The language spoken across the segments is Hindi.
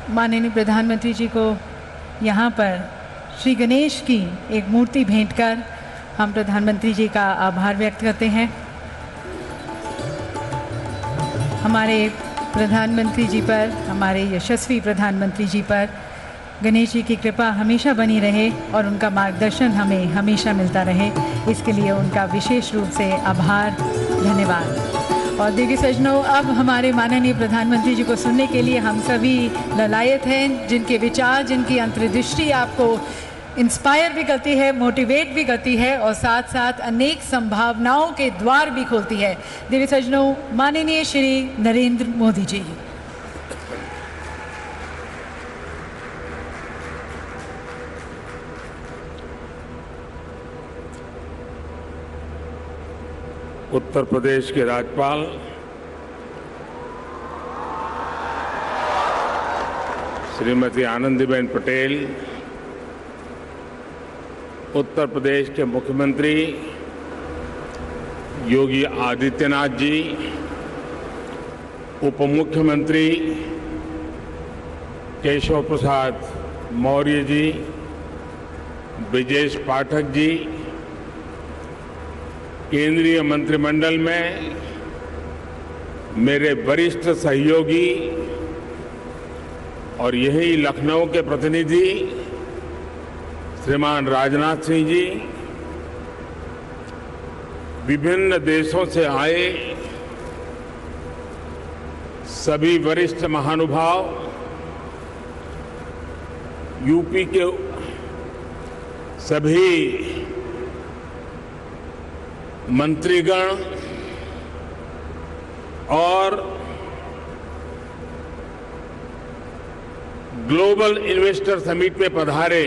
माननीय प्रधानमंत्री जी को यहाँ पर श्री गणेश की एक मूर्ति भेंट कर हम प्रधानमंत्री जी का आभार व्यक्त करते हैं। हमारे प्रधानमंत्री जी पर, हमारे यशस्वी प्रधानमंत्री जी पर गणेश जी की कृपा हमेशा बनी रहे और उनका मार्गदर्शन हमें हमेशा मिलता रहे, इसके लिए उनका विशेष रूप से आभार, धन्यवाद। और देखिए सज्जनों, अब हमारे माननीय प्रधानमंत्री जी को सुनने के लिए हम सभी ललायत हैं, जिनके विचार, जिनकी अंतर्दृष्टि आपको इंस्पायर भी करती है, मोटिवेट भी करती है और साथ साथ अनेक संभावनाओं के द्वार भी खोलती है। देखिए सज्जनों, माननीय श्री नरेंद्र मोदी जी। उत्तर प्रदेश के राज्यपाल श्रीमती आनंदीबेन पटेल, उत्तर प्रदेश के मुख्यमंत्री योगी आदित्यनाथ जी, उप मुख्यमंत्री केशव प्रसाद मौर्य जी, ब्रिजेश पाठक जी, केंद्रीय मंत्रिमंडल में मेरे वरिष्ठ सहयोगी और यही लखनऊ के प्रतिनिधि श्रीमान राजनाथ सिंह जी, विभिन्न देशों से आए सभी वरिष्ठ महानुभाव, यूपी के सभी मंत्रीगण और ग्लोबल इन्वेस्टर समिट में पधारे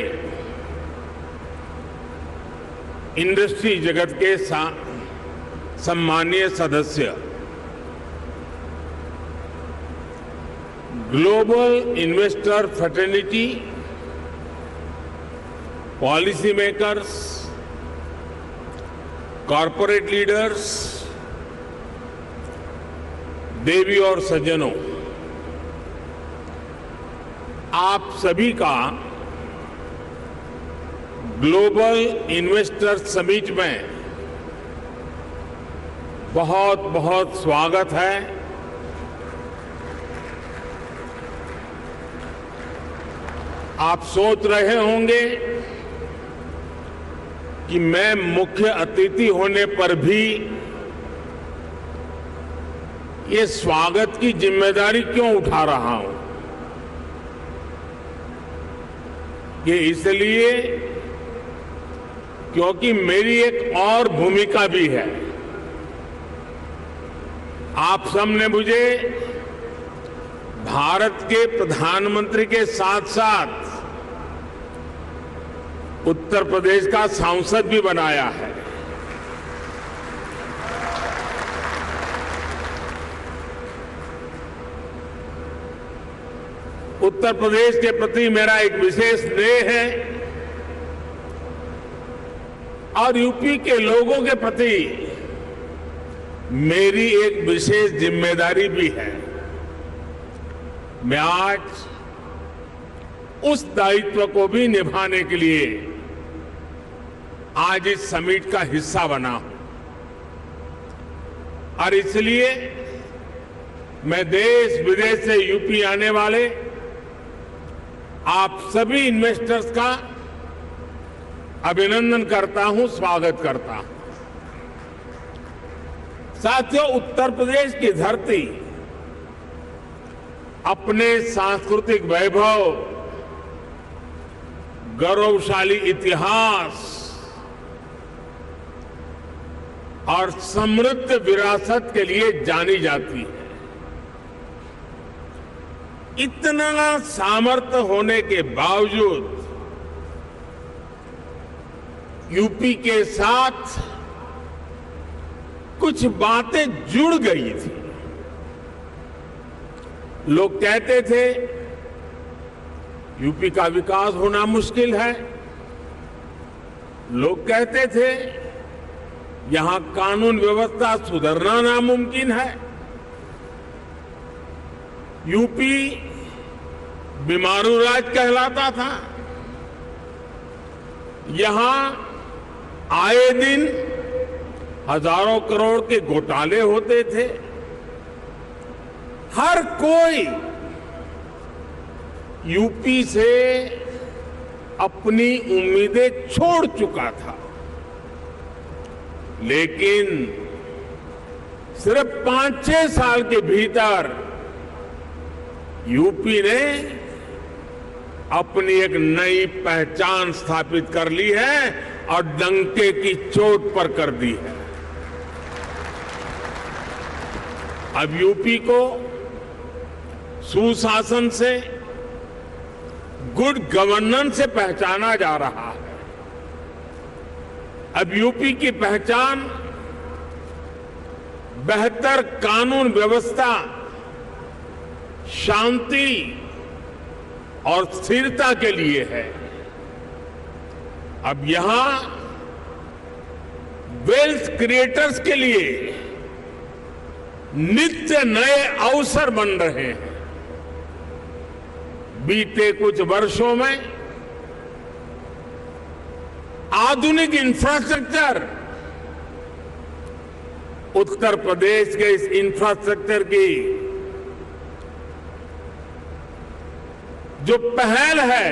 इंडस्ट्री जगत के सम्मानीय सदस्य, global investor fraternity, policy makers, corporate leaders, देवी और सज्जनों, आप सभी का ग्लोबल इन्वेस्टर समिट में बहुत बहुत स्वागत है। आप सोच रहे होंगे कि मैं मुख्य अतिथि होने पर भी ये स्वागत की जिम्मेदारी क्यों उठा रहा हूं। ये इसलिए क्योंकि मेरी एक और भूमिका भी है। आप सबने मुझे भारत के प्रधानमंत्री के साथ साथ उत्तर प्रदेश का सांसद भी बनाया है। उत्तर प्रदेश के प्रति मेरा एक विशेष स्नेह है और यूपी के लोगों के प्रति मेरी एक विशेष जिम्मेदारी भी है। मैं आज उस दायित्व को भी निभाने के लिए आज इस समिट का हिस्सा बना हूं और इसलिए मैं देश विदेश से यूपी आने वाले आप सभी इन्वेस्टर्स का अभिनंदन करता हूं, स्वागत करता हूं। साथियों, उत्तर प्रदेश की धरती अपने सांस्कृतिक वैभव, गौरवशाली इतिहास और समृद्ध विरासत के लिए जानी जाती है। इतना सामर्थ्य होने के बावजूद यूपी के साथ कुछ बातें जुड़ गई थी। लोग कहते थे यूपी का विकास होना मुश्किल है। लोग कहते थे यहां कानून व्यवस्था सुधरना नामुमकिन है। यूपी बीमारू राज कहलाता था। यहां आए दिन हजारों करोड़ के घोटाले होते थे। हर कोई यूपी से अपनी उम्मीदें छोड़ चुका था, लेकिन सिर्फ 5-6 साल के भीतर यूपी ने अपनी एक नई पहचान स्थापित कर ली है और डंके की चोट पर कर दी है। अब यूपी को सुशासन से, गुड गवर्नेंस से पहचाना जा रहा है। अब यूपी की पहचान बेहतर कानून व्यवस्था, शांति और स्थिरता के लिए है। अब यहां वेल्थ क्रिएटर्स के लिए नित्य नए अवसर बन रहे हैं। बीते कुछ वर्षों में आधुनिक इंफ्रास्ट्रक्चर, उत्तर प्रदेश के इस इंफ्रास्ट्रक्चर की जो पहल है,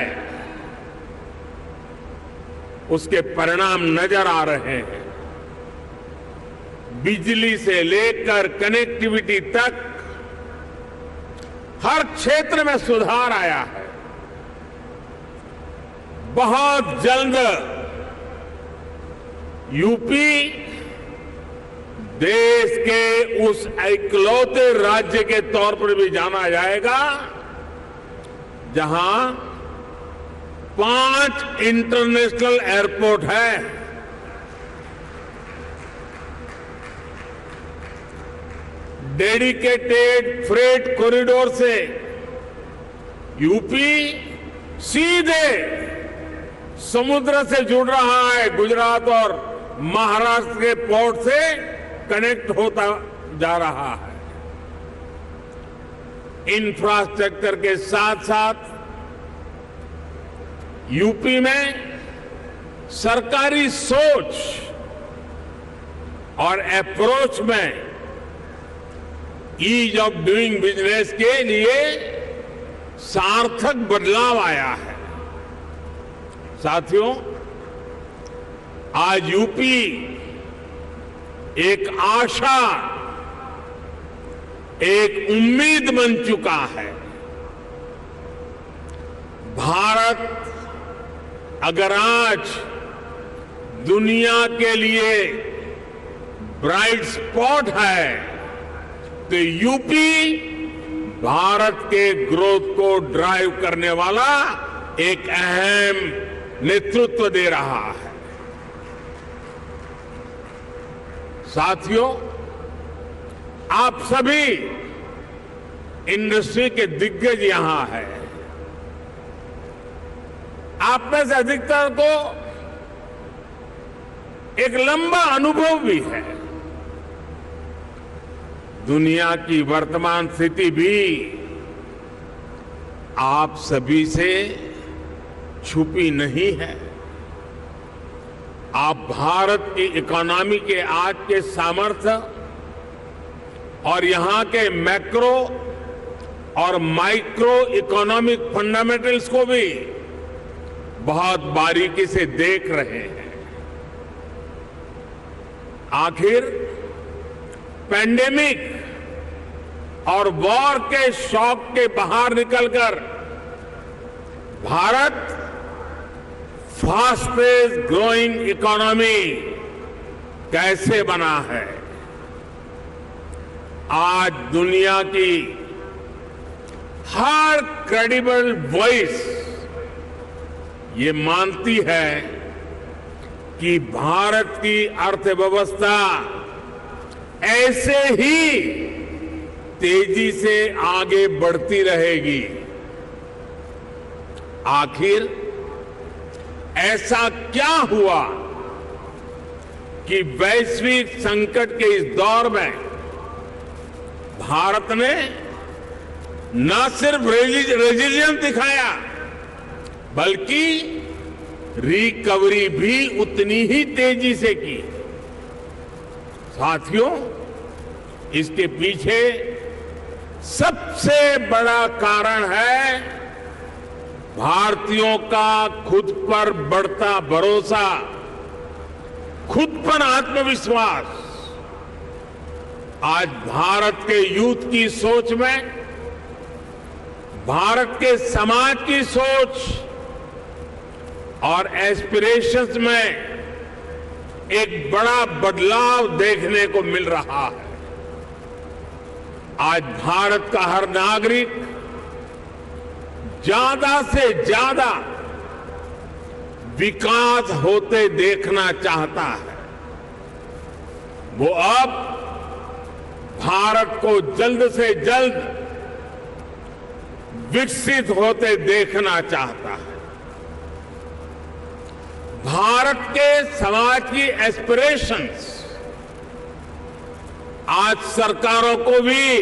उसके परिणाम नजर आ रहे हैं। बिजली से लेकर कनेक्टिविटी तक हर क्षेत्र में सुधार आया है। बहुत जल्द यूपी देश के उस इकलौते राज्य के तौर पर भी जाना जाएगा जहां 5 इंटरनेशनल एयरपोर्ट है। डेडिकेटेड फ्रेट कॉरिडोर से यूपी सीधे समुद्र से जुड़ रहा है। गुजरात और महाराष्ट्र के पोर्ट से कनेक्ट होता जा रहा है। इंफ्रास्ट्रक्चर के साथ साथ यूपी में सरकारी सोच और अप्रोच में ईज ऑफ डूइंग बिजनेस के लिए सार्थक बदलाव आया है। साथियों, आज यूपी एक आशा, एक उम्मीद बन चुका है। भारत अगर आज दुनिया के लिए ब्राइट स्पॉट है, तो यूपी भारत के ग्रोथ को ड्राइव करने वाला एक अहम नेतृत्व दे रहा है। साथियों, आप सभी इंडस्ट्री के दिग्गज यहां हैं। आप में से अधिकतर को एक लंबा अनुभव भी है। दुनिया की वर्तमान स्थिति भी आप सभी से छुपी नहीं है। आप भारत की इकोनॉमी के आज के सामर्थ्य और यहां के मैक्रो और माइक्रो इकोनॉमिक फंडामेंटल्स को भी बहुत बारीकी से देख रहे हैं। आखिर पैंडेमिक और वॉर के शॉक के बाहर निकलकर भारत फास्टेस्ट ग्रोइंग इकोनॉमी कैसे बना है। आज दुनिया की हर क्रेडिबल वॉइस ये मानती है कि भारत की अर्थव्यवस्था ऐसे ही तेजी से आगे बढ़ती रहेगी। आखिर ऐसा क्या हुआ कि वैश्विक संकट के इस दौर में भारत ने न सिर्फ रेजिलियंस दिखाया बल्कि रिकवरी भी उतनी ही तेजी से की। साथियों, इसके पीछे सबसे बड़ा कारण है भारतीयों का खुद पर बढ़ता भरोसा, खुद पर आत्मविश्वास। आज भारत के यूथ की सोच में, भारत के समाज की सोच और एस्पिरेशंस में एक बड़ा बदलाव देखने को मिल रहा है। आज भारत का हर नागरिक ज्यादा से ज्यादा विकास होते देखना चाहता है। वो अब भारत को जल्द से जल्द विकसित होते देखना चाहता है। भारत के समाज की एस्पिरेशंस आज सरकारों को भी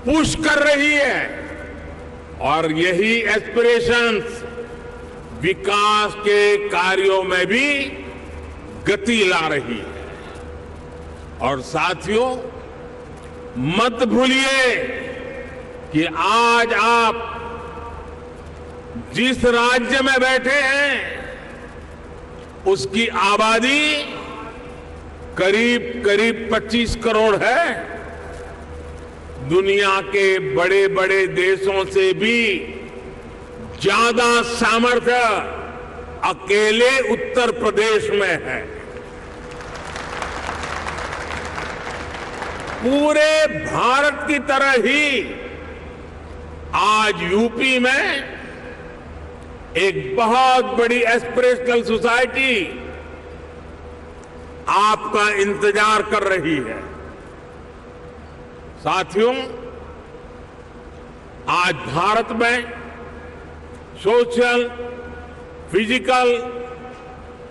पुश कर रही है और यही एस्पिरेशंस विकास के कार्यों में भी गति ला रही है। और साथियों, मत भूलिए कि आज आप जिस राज्य में बैठे हैं उसकी आबादी करीब 25 करोड़ है। दुनिया के बड़े बड़े देशों से भी ज्यादा सामर्थ्य अकेले उत्तर प्रदेश में है। पूरे भारत की तरह ही आज यूपी में एक बहुत बड़ी एस्पिरेशनल सोसाइटी आपका इंतजार कर रही है। साथियों, आज भारत में सोशल, फिजिकल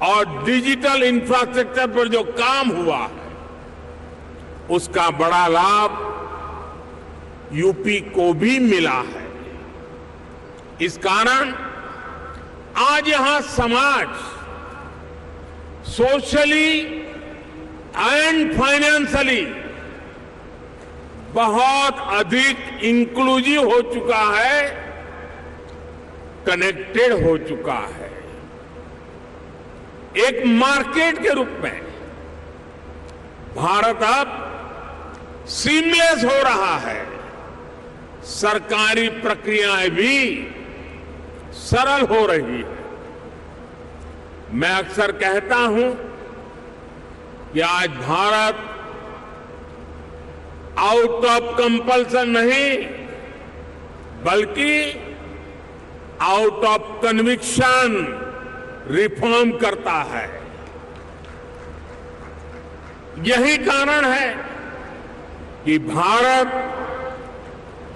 और डिजिटल इंफ्रास्ट्रक्चर पर जो काम हुआ है उसका बड़ा लाभ यूपी को भी मिला है। इस कारण आज यहां समाज सोशली एंड फाइनेंशियली बहुत अधिक इंक्लूसिव हो चुका है, कनेक्टेड हो चुका है। एक मार्केट के रूप में भारत अब सीमलेस हो रहा है। सरकारी प्रक्रियाएं भी सरल हो रही है। मैं अक्सर कहता हूं कि आज भारत आउट ऑफ कंपल्सन नहीं बल्कि आउट ऑफ कन्विक्शन रिफॉर्म करता है। यही कारण है कि भारत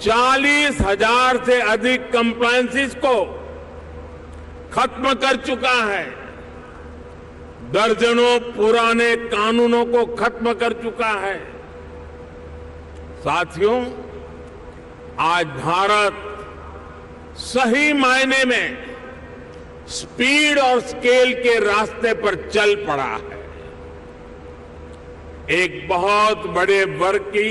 40,000 से अधिक कंप्लायंसेस को खत्म कर चुका है, दर्जनों पुराने कानूनों को खत्म कर चुका है। साथियों, आज भारत सही मायने में स्पीड और स्केल के रास्ते पर चल पड़ा है। एक बहुत बड़े वर्ग की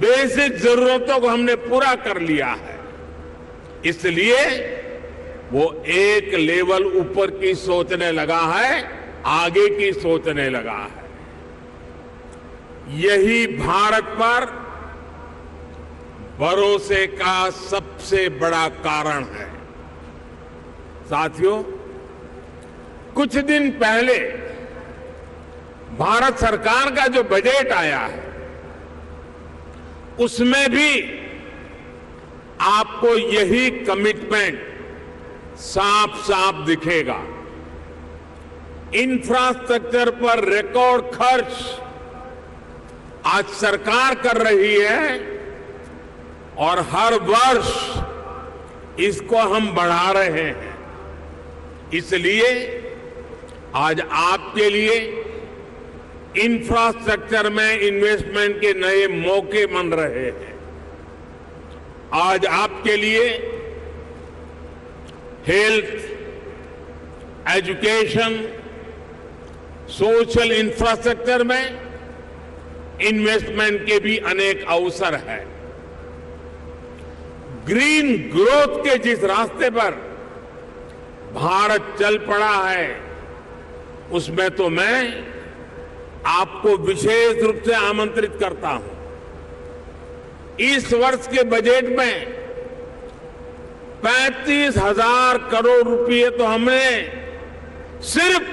बेसिक जरूरतों को हमने पूरा कर लिया है, इसलिए वो एक लेवल ऊपर की सोचने लगा है, आगे की सोचने लगा है। यही भारत पर भरोसे का सबसे बड़ा कारण है। साथियों, कुछ दिन पहले भारत सरकार का जो बजट आया है उसमें भी आपको यही कमिटमेंट साफ साफ दिखेगा। इंफ्रास्ट्रक्चर पर रिकॉर्ड खर्च आज सरकार कर रही है और हर वर्ष इसको हम बढ़ा रहे हैं। इसलिए आज आपके लिए इंफ्रास्ट्रक्चर में इन्वेस्टमेंट के नए मौके बन रहे हैं। आज आपके लिए हेल्थ, एजुकेशन, सोशल इंफ्रास्ट्रक्चर में इन्वेस्टमेंट के भी अनेक अवसर हैं। ग्रीन ग्रोथ के जिस रास्ते पर भारत चल पड़ा है, उसमें तो मैं आपको विशेष रूप से आमंत्रित करता हूं। इस वर्ष के बजट में 35,000 करोड़ रुपए तो हमने सिर्फ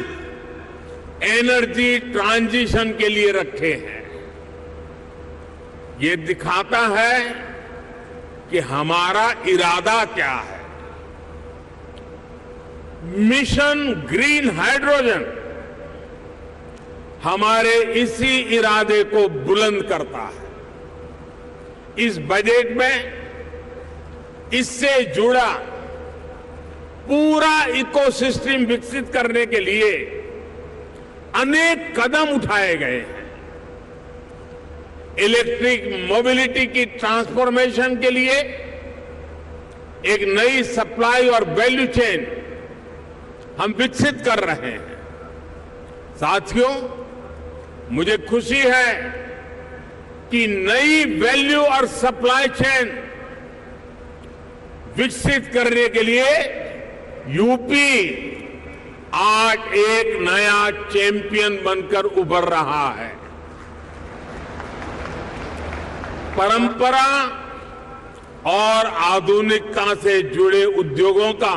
एनर्जी ट्रांजिशन के लिए रखे हैं। ये दिखाता है कि हमारा इरादा क्या है। मिशन ग्रीन हाइड्रोजन हमारे इसी इरादे को बुलंद करता है। इस बजट में इससे जुड़ा पूरा इकोसिस्टम विकसित करने के लिए अनेक कदम उठाए गए हैं। इलेक्ट्रिक मोबिलिटी की ट्रांसफॉर्मेशन के लिए एक नई सप्लाई और वैल्यू चेन हम विकसित कर रहे हैं। साथियों, मुझे खुशी है कि नई वैल्यू और सप्लाई चेन विकसित करने के लिए यूपी आज एक नया चैंपियन बनकर उभर रहा है। परंपरा और आधुनिकता से जुड़े उद्योगों का,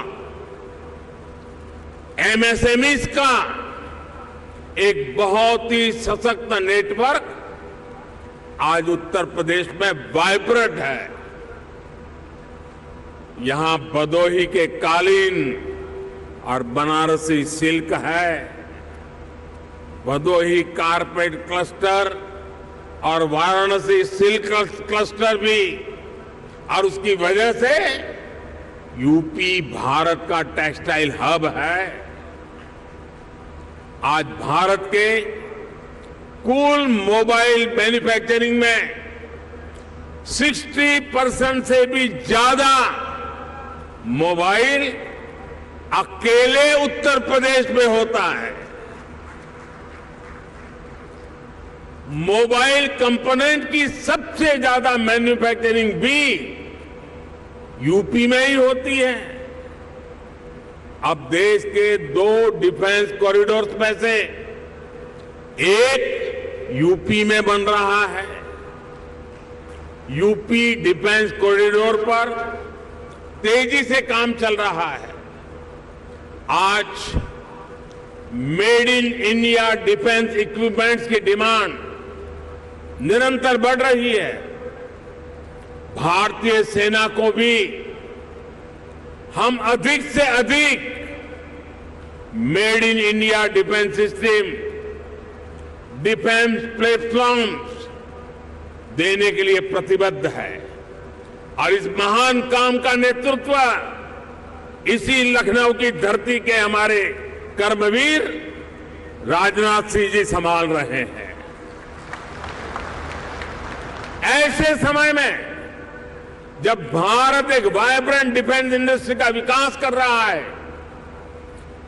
एमएसएमईज का एक बहुत ही सशक्त नेटवर्क आज उत्तर प्रदेश में वाइब्रेंट है। यहां भदोही के कालीन और बनारसी सिल्क है, भदोही कारपेट क्लस्टर और वाराणसी सिल्क क्लस्टर भी, और उसकी वजह से यूपी भारत का टेक्सटाइल हब है। आज भारत के कुल मोबाइल मैन्युफैक्चरिंग में 60% से भी ज्यादा मोबाइल अकेले उत्तर प्रदेश में होता है। मोबाइल कंपोनेंट की सबसे ज्यादा मैन्युफैक्चरिंग भी यूपी में ही होती है। अब देश के 2 डिफेंस कॉरिडोर्स में से एक यूपी में बन रहा है। यूपी डिफेंस कॉरिडोर पर तेजी से काम चल रहा है। आज made in India defence equipments की डिमांड निरंतर बढ़ रही है। भारतीय सेना को भी हम अधिक से अधिक made in India defence system, defence platforms देने के लिए प्रतिबद्ध है। और इस महान काम का नेतृत्व इसी लखनऊ की धरती के हमारे कर्मवीर राजनाथ सिंह जी संभाल रहे हैं। ऐसे समय में जब भारत एक वाइब्रेंट डिफेंस इंडस्ट्री का विकास कर रहा है,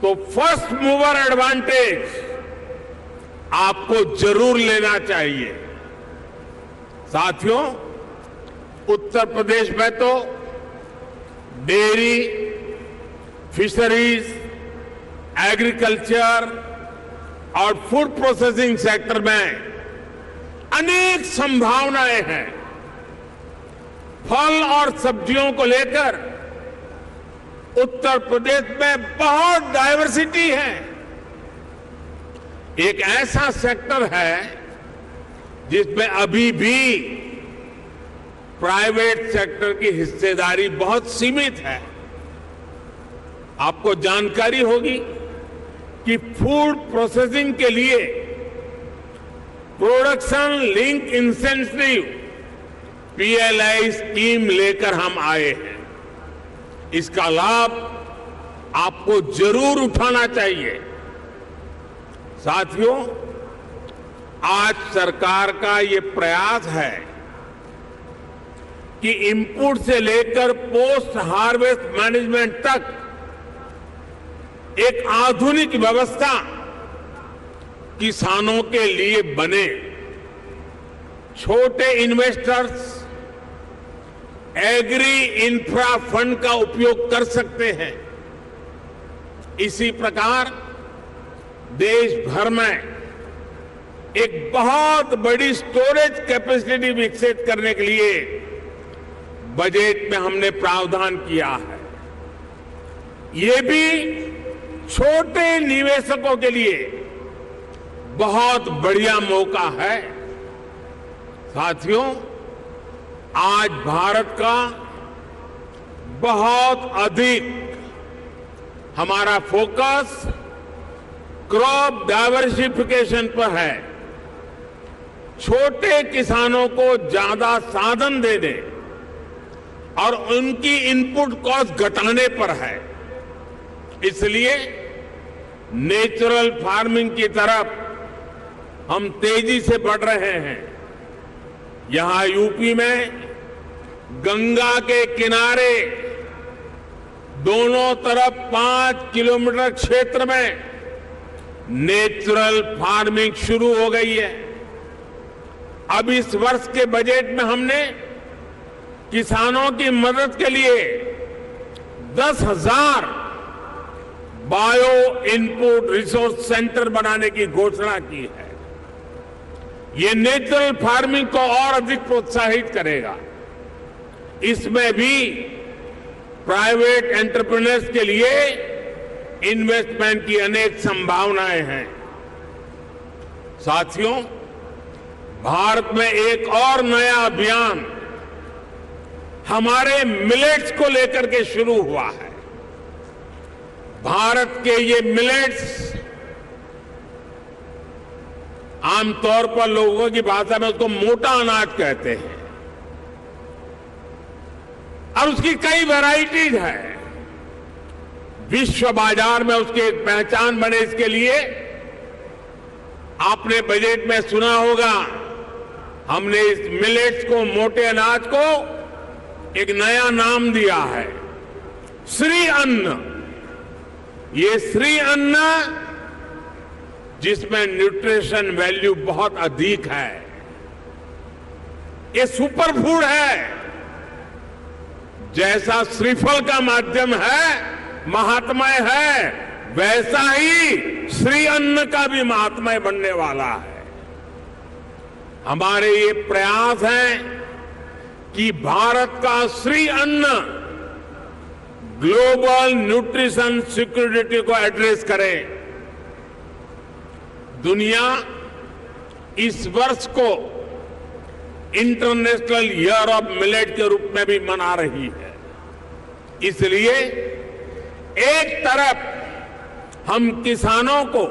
तो फर्स्ट मूवर एडवांटेज आपको जरूर लेना चाहिए। साथियों, उत्तर प्रदेश में तो डेयरी, फिशरीज, एग्रीकल्चर और फूड प्रोसेसिंग सेक्टर में अनेक संभावनाएं हैं। फल और सब्जियों को लेकर उत्तर प्रदेश में बहुत डायवर्सिटी है। एक ऐसा सेक्टर है जिसमें अभी भी प्राइवेट सेक्टर की हिस्सेदारी बहुत सीमित है। आपको जानकारी होगी कि फूड प्रोसेसिंग के लिए production link incentive PLI scheme लेकर हम आए हैं। इसका लाभ आपको जरूर उठाना चाहिए। साथियों, आज सरकार का ये प्रयास है कि इनपुट से लेकर पोस्ट हार्वेस्ट मैनेजमेंट तक एक आधुनिक व्यवस्था किसानों के लिए बने। छोटे इन्वेस्टर्स एग्री इंफ्रा फंड का उपयोग कर सकते हैं। इसी प्रकार देश भर में एक बहुत बड़ी स्टोरेज कैपेसिटी विकसित करने के लिए बजट में हमने प्रावधान किया है। ये भी छोटे निवेशकों के लिए बहुत बढ़िया मौका है। साथियों, आज भारत का बहुत अधिक हमारा फोकस क्रॉप डाइवर्सिफिकेशन पर है। छोटे किसानों को ज्यादा साधन देने और उनकी इनपुट कॉस्ट घटाने पर है। इसलिए नेचुरल फार्मिंग की तरफ हम तेजी से बढ़ रहे हैं। यहां यूपी में गंगा के किनारे दोनों तरफ 5 किलोमीटर क्षेत्र में नेचुरल फार्मिंग शुरू हो गई है। अब इस वर्ष के बजट में हमने किसानों की मदद के लिए 10,000 बायो इनपुट रिसोर्स सेंटर बनाने की घोषणा की है। ये नेचुरल फार्मिंग को और अधिक प्रोत्साहित करेगा। इसमें भी प्राइवेट एंटरप्रेन्योर्स के लिए इन्वेस्टमेंट की अनेक संभावनाएं हैं। साथियों, भारत में एक और नया अभियान हमारे मिलेट्स को लेकर के शुरू हुआ है। भारत के ये मिलेट्स आमतौर पर लोगों की भाषा में उसको मोटा अनाज कहते हैं और उसकी कई वैरायटीज है। विश्व बाजार में उसकी एक पहचान बने, इसके लिए आपने बजट में सुना होगा, हमने इस मिलेट्स को, मोटे अनाज को एक नया नाम दिया है, श्री अन्न। ये श्री अन्न जिसमें न्यूट्रिशन वैल्यू बहुत अधिक है। ये सुपर फूड है। जैसा श्रीफल का माध्यम है, महात्मय है, वैसा ही श्री अन्न का भी महात्मय बनने वाला है। हमारे ये प्रयास है कि भारत का श्री अन्न ग्लोबल न्यूट्रिशन सिक्योरिटी को एड्रेस करे। दुनिया इस वर्ष को इंटरनेशनल ईयर ऑफ मिलेट के रूप में भी मना रही है। इसलिए एक तरफ हम किसानों को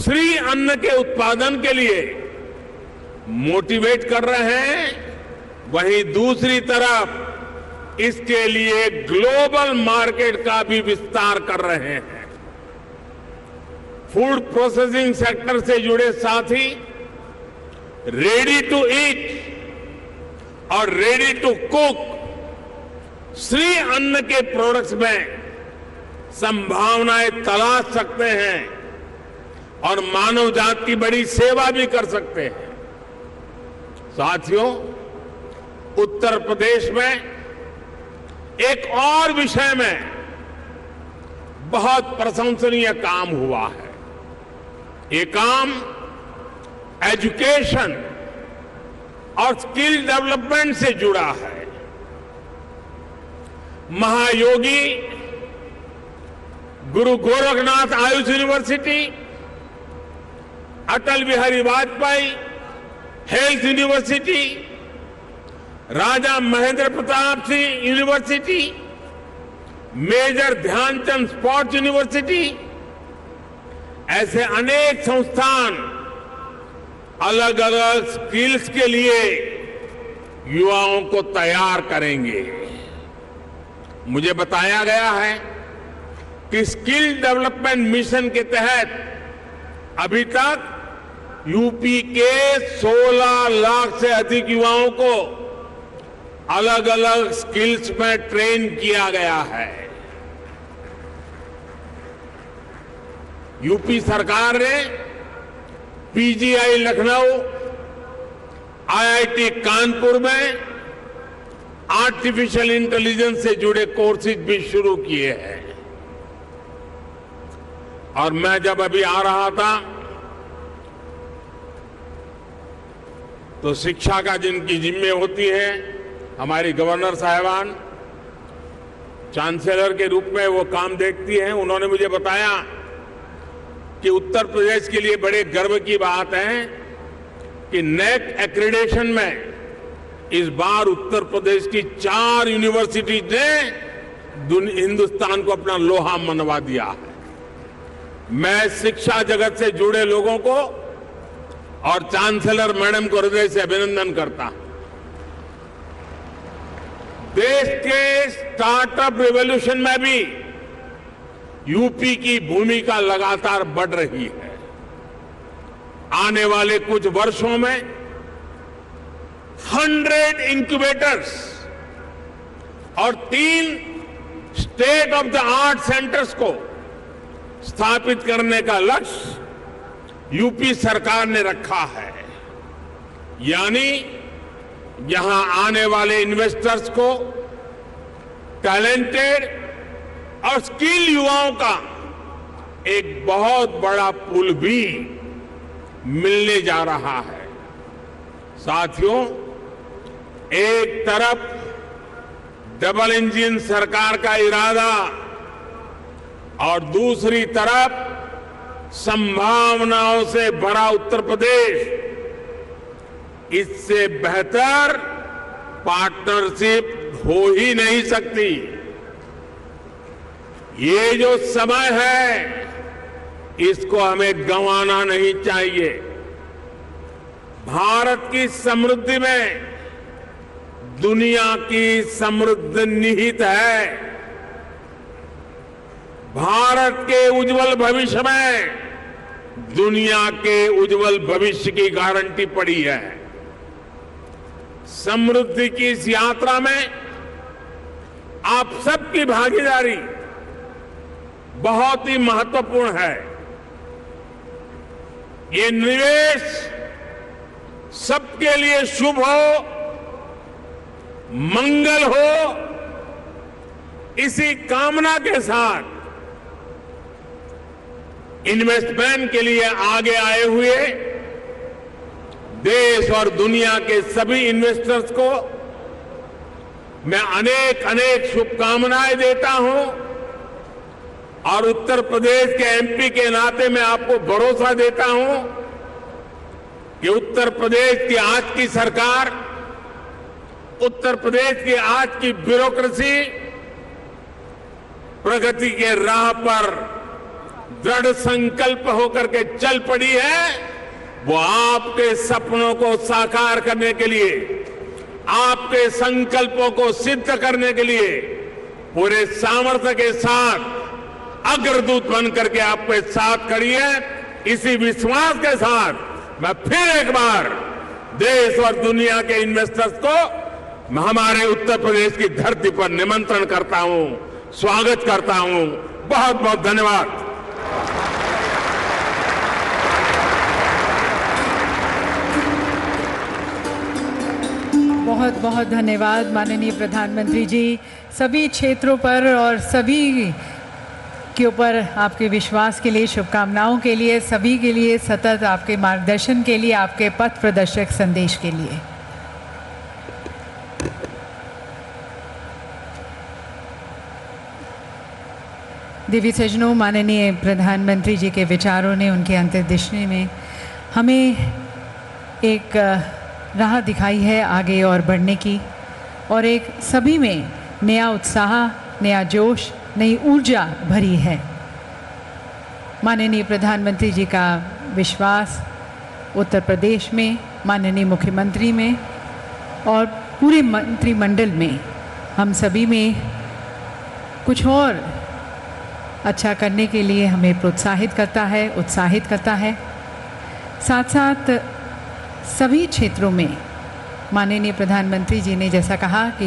श्री अन्न के उत्पादन के लिए मोटिवेट कर रहे हैं, वहीं दूसरी तरफ इसके लिए ग्लोबल मार्केट का भी विस्तार कर रहे हैं। फूड प्रोसेसिंग सेक्टर से जुड़े साथी रेडी टू ईट और रेडी टू कुक श्री अन्न के प्रोडक्ट्स में संभावनाएं तलाश सकते हैं और मानव जाति की बड़ी सेवा भी कर सकते हैं। साथियों, उत्तर प्रदेश में एक और विषय में बहुत प्रशंसनीय काम हुआ है। ये काम एजुकेशन और स्किल डेवलपमेंट से जुड़ा है। Mahayogi Guru Gorakhnath Ayush university, Atal Bihari Vajpayee health university, Raja Mahendra Pratap Singh university, Major Dhyanchand sports university, ऐसे अनेक संस्थान अलग अलग स्किल्स के लिए युवाओं को तैयार करेंगे। मुझे बताया गया है कि स्किल डेवलपमेंट मिशन के तहत अभी तक यूपी के 16 लाख से अधिक युवाओं को अलग अलग स्किल्स में ट्रेन किया गया है। यूपी सरकार ने पीजीआई लखनऊ, आईआईटी कानपुर में आर्टिफिशियल इंटेलिजेंस से जुड़े कोर्सेज भी शुरू किए हैं। और मैं जब अभी आ रहा था तो शिक्षा का जिनकी जिम्मे होती है, हमारी गवर्नर साहिबान चांसलर के रूप में वो काम देखती हैं, उन्होंने मुझे बताया कि उत्तर प्रदेश के लिए बड़े गर्व की बात है कि नेक एक्रेडिटेशन में इस बार उत्तर प्रदेश की 4 यूनिवर्सिटीज ने हिंदुस्तान को अपना लोहा मनवा दिया है। मैं शिक्षा जगत से जुड़े लोगों को और चांसलर मैडम को हृदय से अभिनंदन करता हूं। देश के स्टार्टअप रिवॉल्यूशन में भी यूपी की भूमिका लगातार बढ़ रही है। आने वाले कुछ वर्षों में 100 इंक्यूबेटर्स और 3 state of the art centres को स्थापित करने का लक्ष्य यूपी सरकार ने रखा है। यानी यहां आने वाले इन्वेस्टर्स को टैलेंटेड और स्किल युवाओं का एक बहुत बड़ा पूल भी मिलने जा रहा है। साथियों, एक तरफ डबल इंजन सरकार का इरादा और दूसरी तरफ संभावनाओं से भरा उत्तर प्रदेश, इससे बेहतर पार्टनरशिप हो ही नहीं सकती। ये जो समय है इसको हमें गंवाना नहीं चाहिए। भारत की समृद्धि में दुनिया की समृद्धि निहित है। भारत के उज्जवल भविष्य में दुनिया के उज्जवल भविष्य की गारंटी पड़ी है। समृद्धि की इस यात्रा में आप सबकी भागीदारी बहुत ही महत्वपूर्ण है। ये निवेश सबके लिए शुभ हो, मंगल हो, इसी कामना के साथ इन्वेस्टमेंट के लिए आगे आए हुए देश और दुनिया के सभी इन्वेस्टर्स को मैं अनेक अनेक शुभकामनाएं देता हूं। और उत्तर प्रदेश के एमपी के नाते मैं आपको भरोसा देता हूं कि उत्तर प्रदेश की आज की सरकार, उत्तर प्रदेश की आज की ब्यूरोक्रेसी प्रगति के राह पर दृढ़ संकल्प होकर के चल पड़ी है। वो आपके सपनों को साकार करने के लिए, आपके संकल्पों को सिद्ध करने के लिए पूरे सामर्थ्य के साथ अग्रदूत बन करके आपके साथ खड़ी है। इसी विश्वास के साथ मैं फिर एक बार देश और दुनिया के इन्वेस्टर्स को हमारे उत्तर प्रदेश की धरती पर निमंत्रण करता हूं, स्वागत करता हूं। बहुत बहुत धन्यवाद। बहुत बहुत धन्यवाद माननीय प्रधानमंत्री जी। सभी क्षेत्रों पर और सभी के ऊपर आपके विश्वास के लिए, शुभकामनाओं के लिए, सभी के लिए सतत आपके मार्गदर्शन के लिए, आपके पथ प्रदर्शक संदेश के लिए। देवी सज्जनों, माननीय प्रधानमंत्री जी के विचारों ने, उनके अंतर्दृष्टि में हमें एक राह दिखाई है आगे और बढ़ने की, और एक सभी में नया उत्साह, नया जोश, नई ऊर्जा भरी है। माननीय प्रधानमंत्री जी का विश्वास उत्तर प्रदेश में, माननीय मुख्यमंत्री में और पूरे मंत्रिमंडल में, हम सभी में कुछ और अच्छा करने के लिए हमें प्रोत्साहित करता है, उत्साहित करता है। साथ साथ सभी क्षेत्रों में माननीय प्रधानमंत्री जी ने जैसा कहा कि